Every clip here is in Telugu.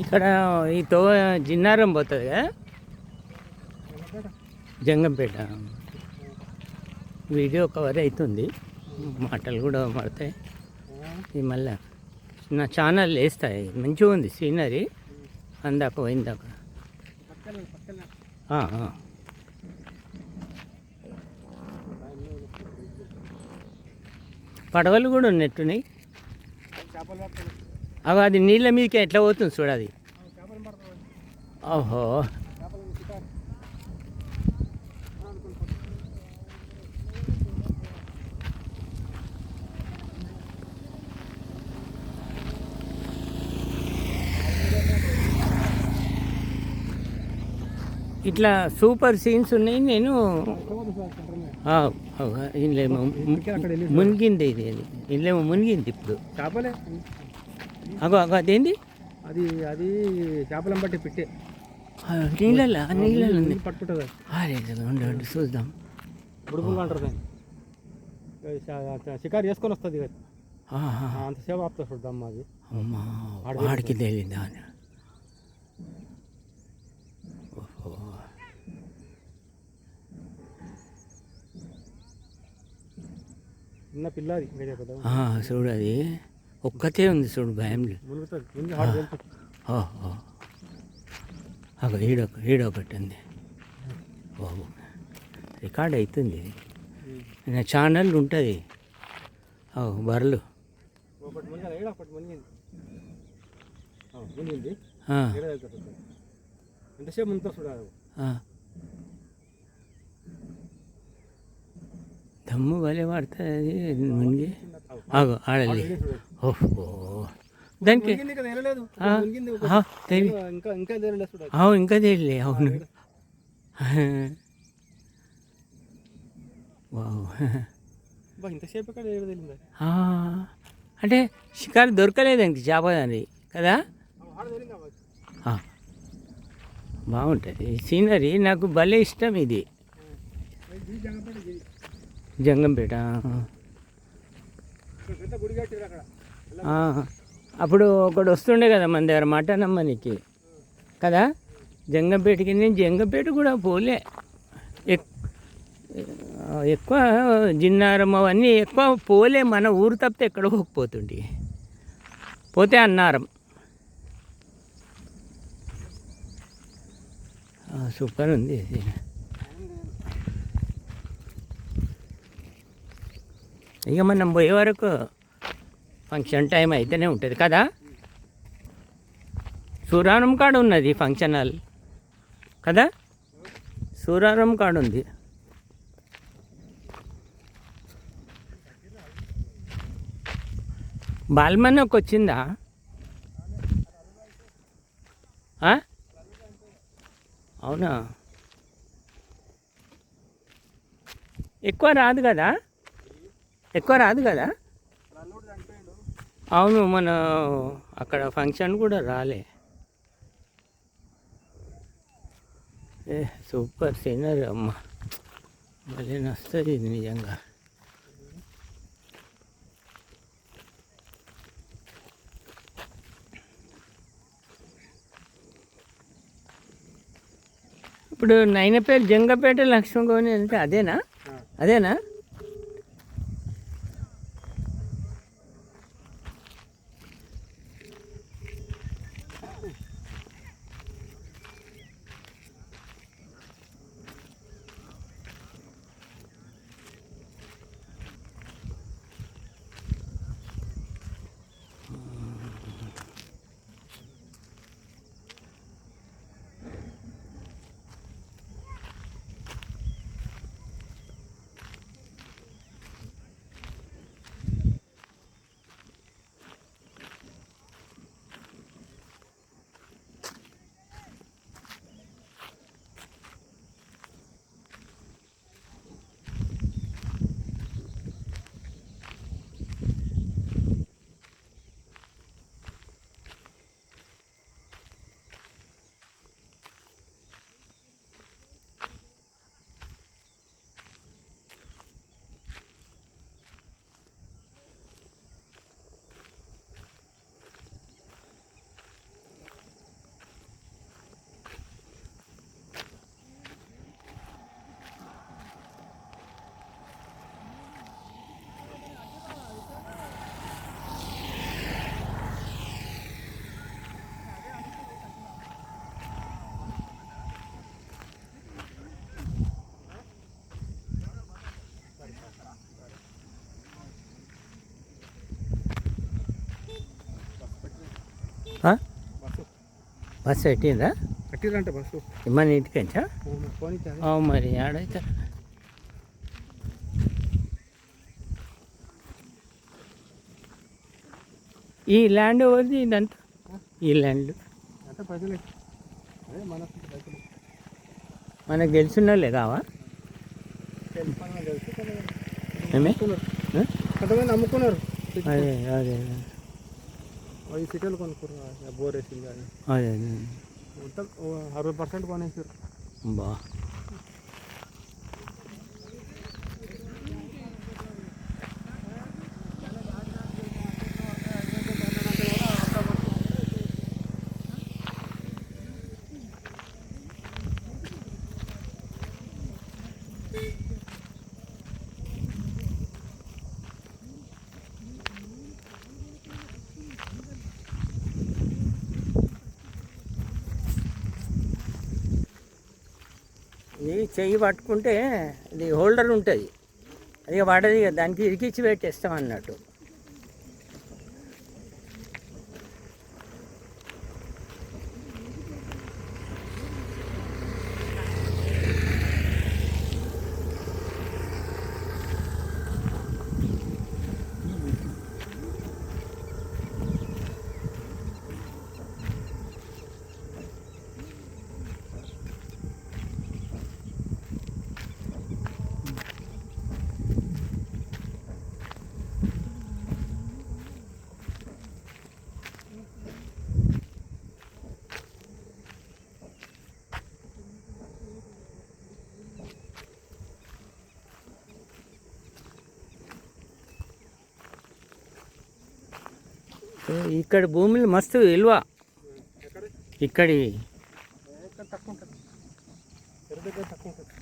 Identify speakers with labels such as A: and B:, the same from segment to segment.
A: ఇక్కడ ఈ జిన్నారం పోతుంది కదా, జంగంపేట. వీడియో కవర్ అవుతుంది, మాటలు కూడా పడతాయి. ఈ మళ్ళీ నా ఛానల్ వేస్తాయి. మంచిగా ఉంది సీనరీ. అందాక పోయిందాక పడవలు కూడా ఉన్నట్టున్నాయి. అవి అది నీళ్ళ మీదకి ఎట్లా పోతుంది చూడ అది. ఓహో, ఇట్లా సూపర్ సీన్స్ ఉన్నాయి. నేను ఇల్లేమో మునిగింది, ఇది ఇల్లేమో మునిగింది ఇప్పుడు.
B: చేపలే
A: అగో అగో అదేంటి
B: అది, అది చేపలం బట్టి పెట్టే
A: నీళ్ళల్లో
B: పట్టుకుంటుంది.
A: ఉండి చూద్దాం.
B: బుడుపుంగా అంటారు దాన్ని. షికారు చేసుకొని వస్తుంది కదా, అంతసేపు ఆపుతా చూద్దాం. అది
A: వాడికి తేలిందా?
B: చిన్న పిల్లది
A: చూడు, అది ఒక్కతే ఉంది చూడు, భయం. అగో ఈడొకటి ఉంది. ఓహో, రికార్డ్ అవుతుంది. నా ఛానల్ ఉంటుంది. బర్రెలు
B: ఎంతసేపు ముందు చూడాలి.
A: దమ్ము భలే పడుతుంది అది మునిగి. ఆడలే. ఓహో, దానికి ఇంకా తేలిలే. అవును, అంటే షికారు దొరకలేదు ఇంక చేప అని కదా. బాగుంటుంది సీనరీ. నాకు భలే ఇష్టం ఇది. జంగంపేట అప్పుడు ఒకడు వస్తుండే కదా మన దగ్గర మటన్ అమ్మనికి కదా. జంగంపేటకి నేను జంగంపేట కూడా పోలే. ఎక్కువ జిన్నారం అవన్నీ ఎక్కువ పోలే. మన ఊరు తప్పితే ఎక్కడ పోతుండే. పోతే అన్నారం. సూపర్ ఉంది. ఇక మనం పోయే వరకు ఫంక్షన్ టైం అయితేనే ఉంటుంది కదా. సూరారం కాడ ఉన్నది ఫంక్షన్ హాల్ కదా. సూరారం కాడ ఉంది. బాల్మన్నకు వచ్చిందా? అవునా, ఎక్కువ రాదు కదా. అవును, మన అక్కడ ఫంక్షన్ కూడా రాలే. సూపర్ సీనరీ అమ్మ, భలే నస్తుంది ఇది నిజంగా. ఇప్పుడు నైనపేట జంగపేట లక్ష్మణగోని అంటే అదేనా?
B: బస్సు
A: బస్సు పెట్టిందా?
B: కట్టిరంటే బస్సు
A: మన ఇంటికించా
B: పోనీ
A: మరి ఆడైతే ఈ ల్యాండ్ ఎవరిది ఇదంతా? ఈ ల్యాండ్
B: అంటే పైసలు అదే
A: మనకు తెలిసిన వాళ్ళే కావా? ఏమే
B: కొంతమంది అమ్ముకున్నారు.
A: అదే అదే
B: ఈ సిటీలు కొనుక్కున్నారు బోర్ వేసింది కానీ
A: అదే
B: మొత్తం 60% కొనేసారు.
A: బా ఇది చెయ్యి పట్టుకుంటే ఇది హోల్డర్ ఉంటుంది, అది పడది, దానికి ఇరికిచ్చి పెట్టేస్తాం అన్నట్టు. ఇక్కడ భూములు మస్తు విలువ, ఇక్కడి
B: తక్కువ ఉంటుంది, ఎరు దగ్గర తక్కువ ఉంటుంది.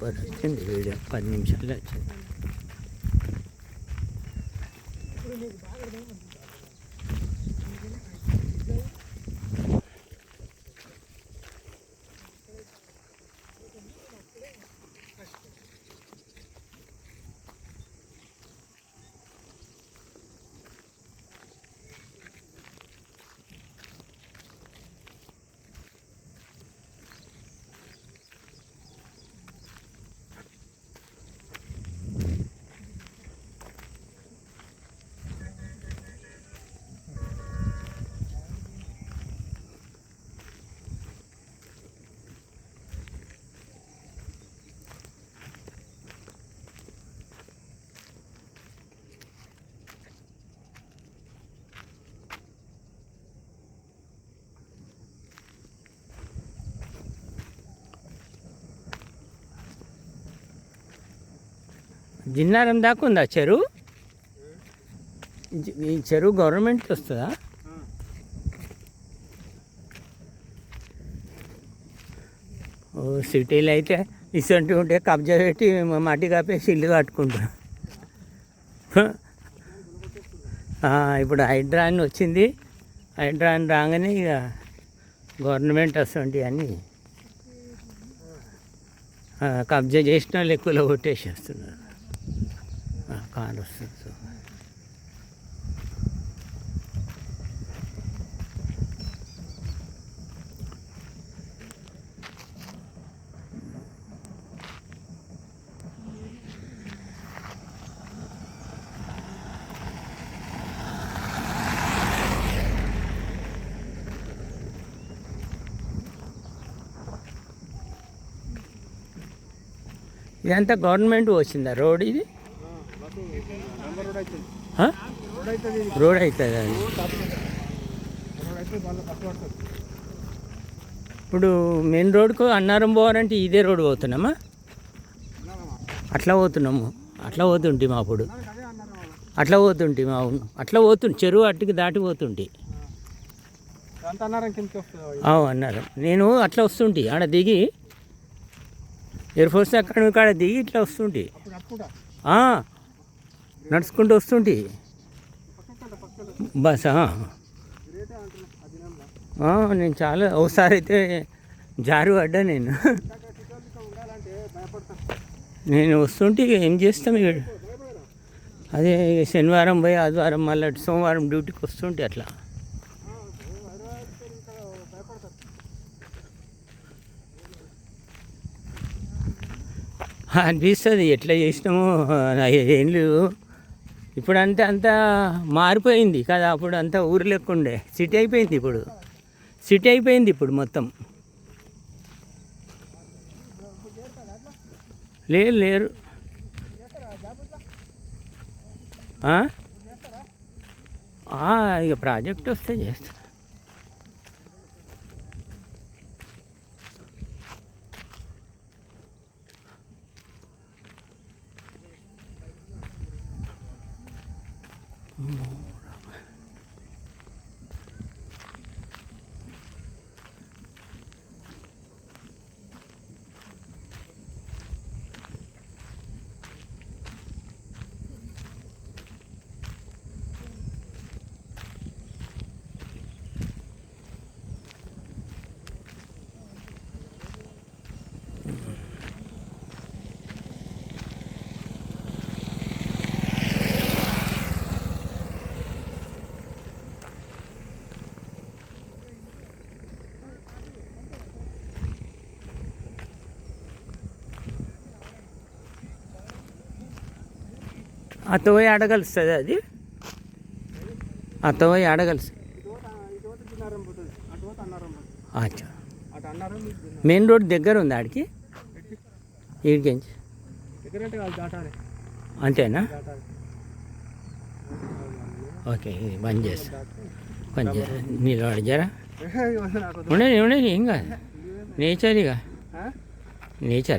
A: వచ్చింది వీడియో 10 నిమిషాల్లో వచ్చింది. జిన్నారం దాకా ఉందా చెరువు? ఈ చెరువు గవర్నమెంట్కి వస్తుందా? ఓ సిటీలో అయితే ఇసంటి ఉంటే కబ్జా పెట్టి మట్టి కాపేసి ఇల్లు కట్టుకుంటారు. ఇప్పుడు హైడ్రా అని వచ్చింది, హైడ్రా అని రాగానే ఇక గవర్నమెంట్ వస్తుంది అని కబ్జా చేసిన వాళ్ళు ఎక్కువలో కొట్టేసేస్తున్నారు. కారు వస్తుంది. ఇదంతా గవర్నమెంట్ వచ్చిందా రోడ్? ఇది రోడ్ అవుతుంది అది. ఇప్పుడు మెయిన్ రోడ్కు అన్నారం పోవాలంటే ఇదే రోడ్ పోతున్నామా? అట్లా పోతున్నాము, అట్లా పోతుంటే మా అప్పుడు అట్లా పోతుంటే మా అవును అట్లా పోతుంటే చెరువు అట్టుకి దాటి పోతుంటే అన్నారు. నేను అట్లా వస్తుంటే ఆడ దిగి ఎయిర్ ఫోర్స్ అకాడమీ కాడ దిగి ఇట్లా వస్తుంటే నడుచుకుంటూ వస్తుంటే బస్. నేను చాలా ఒకసారి అయితే జారు పడ్డా నేను.
B: ఉండాలంటే భయపడతాను.
A: నేను వస్తుంటే ఇక ఏం చేస్తాం ఇక అదే ఇక శనివారం పోయి ఆదివారం మళ్ళీ సోమవారం డ్యూటీకి వస్తుంటే అట్లా. అనిపిస్తుంది ఎట్లా చేసినామో ఏళ్ళు ఇప్పుడు అంటే అంతా మారిపోయింది కదా. అప్పుడు అంతా ఊరు లెక్కుండే సిటీ అయిపోయింది ఇప్పుడు. సిటీ అయిపోయింది ఇప్పుడు మొత్తం. లేరు ఇక ప్రాజెక్ట్ వస్తే చేస్తా. అతోయి ఆడగలుస్తుంది అది. అతోయి ఆడగలుస్తుంది. అచ్చా మెయిన్ రోడ్ దగ్గర ఉంది ఆడికి ఈడికించి అంతేనా? ఓకే ఇది బంద్ చేస్తా. కొంచెం నిలబడి జరా ఉండని ఏం కాదు. నేచర్ ఇక నేచర్